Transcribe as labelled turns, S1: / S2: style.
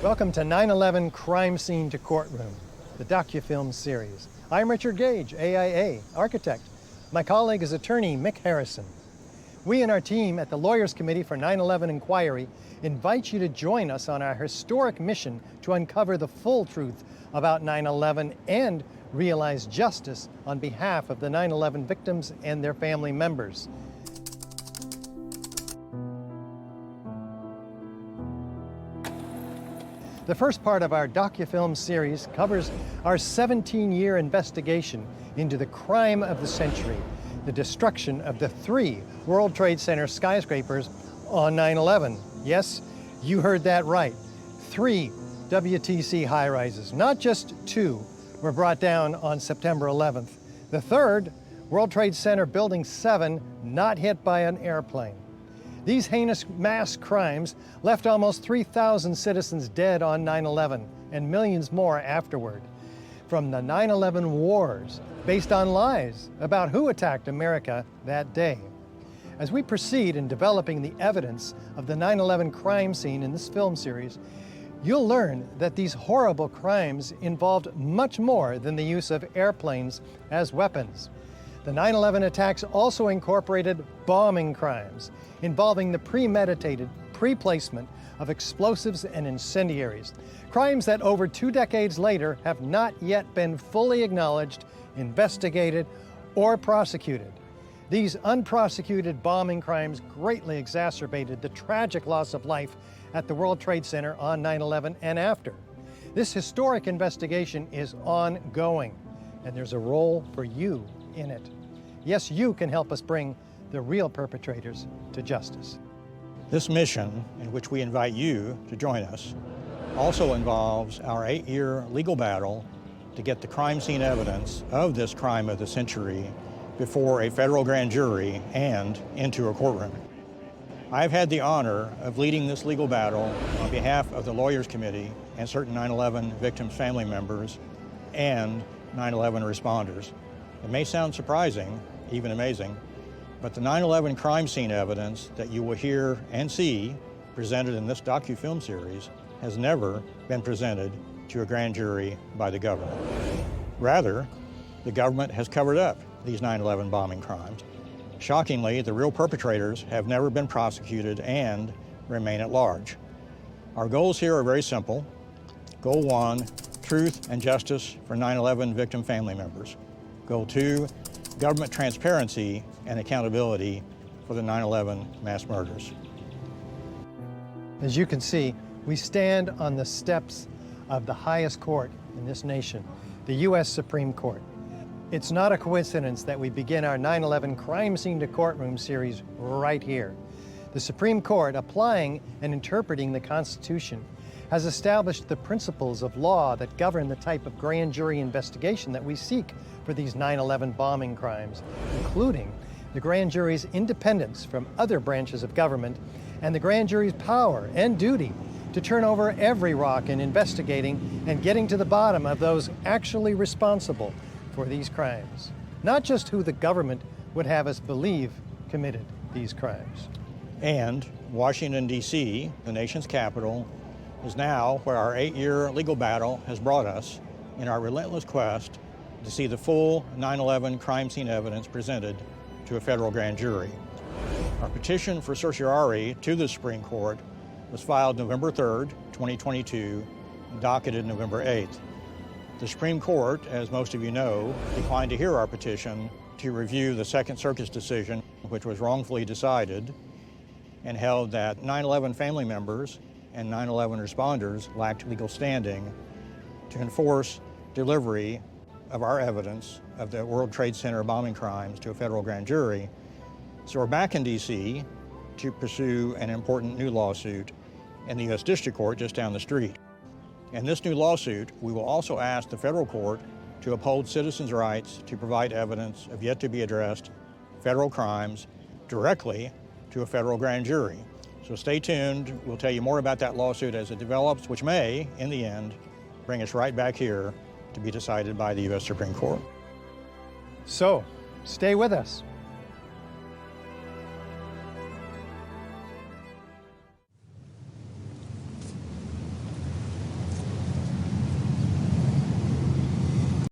S1: Welcome to 9/11 Crime Scene to Courtroom, the docufilm series. I'm Richard Gage, AIA, architect. My colleague is attorney Mick Harrison. We and our team at the Lawyers Committee for 9/11 Inquiry invite you to join us on our historic mission to uncover the full truth about 9/11 and realize justice on behalf of the 9/11 victims and their family members. The first part of our docufilm series covers our 17-year investigation into the crime of the century, the destruction of the 3 World Trade Center skyscrapers on 9/11. Yes, you heard that right. 3 WTC high-rises, not just 2, were brought down on September 11th. The 3rd, World Trade Center Building 7, not hit by an airplane. These heinous mass crimes left almost 3,000 citizens dead on 9/11 and millions more afterward. From the 9/11 wars, based on lies about who attacked America that day. As we proceed in developing the evidence of the 9/11 crime scene in this film series, you'll learn that these horrible crimes involved much more than the use of airplanes as weapons. The 9/11 attacks also incorporated bombing crimes involving the premeditated pre-placement of explosives and incendiaries, crimes that over 2 decades later have not yet been fully acknowledged, investigated, or prosecuted. These unprosecuted bombing crimes greatly exacerbated the tragic loss of life at the World Trade Center on 9/11 and after. This historic investigation is ongoing, and there's a role for you in it. Yes, you can help us bring the real perpetrators to justice.
S2: This mission, in which we invite you to join us, also involves our 8-year legal battle to get the crime scene evidence of this crime of the century before a federal grand jury and into a courtroom. I've had the honor of leading this legal battle on behalf of the Lawyers Committee and certain 9/11 victims' family members and 9/11 responders. It may sound surprising, even amazing, but the 9/11 crime scene evidence that you will hear and see presented in this docufilm series has never been presented to a grand jury by the government. Rather, the government has covered up these 9/11 bombing crimes. Shockingly, the real perpetrators have never been prosecuted and remain at large. Our goals here are very simple. Goal 1, truth and justice for 9/11 victim family members. Goal 2, government transparency and accountability for the 9/11 mass murders.
S1: As you can see, we stand on the steps of the highest court in this nation, the U.S. Supreme Court. It's not a coincidence that we begin our 9/11 Crime Scene to Courtroom series right here. The Supreme Court, applying and interpreting the Constitution, has established the principles of law that govern the type of grand jury investigation that we seek for these 9/11 bombing crimes, including the grand jury's independence from other branches of government and the grand jury's power and duty to turn over every rock in investigating and getting to the bottom of those actually responsible for these crimes, not just who the government would have us believe committed these crimes.
S2: And Washington, D.C., the nation's capital, is now where our 8-year legal battle has brought us in our relentless quest to see the full 9/11 crime scene evidence presented to a federal grand jury. Our petition for certiorari to the Supreme Court was filed November 3rd, 2022, and docketed November 8th. The Supreme Court, as most of you know, declined to hear our petition to review the Second Circuit's decision, which was wrongfully decided, and held that 9/11 family members and 9/11 responders lacked legal standing to enforce delivery of our evidence of the World Trade Center bombing crimes to a federal grand jury. So we're back in D.C. to pursue an important new lawsuit in the U.S. District Court just down the street. In this new lawsuit, we will also ask the federal court to uphold citizens' rights to provide evidence of yet-to-be-addressed federal crimes directly to a federal grand jury. So stay tuned. We'll tell you more about that lawsuit as it develops, which may, in the end, bring us right back here to be decided by the U.S. Supreme Court.
S1: So, stay with us.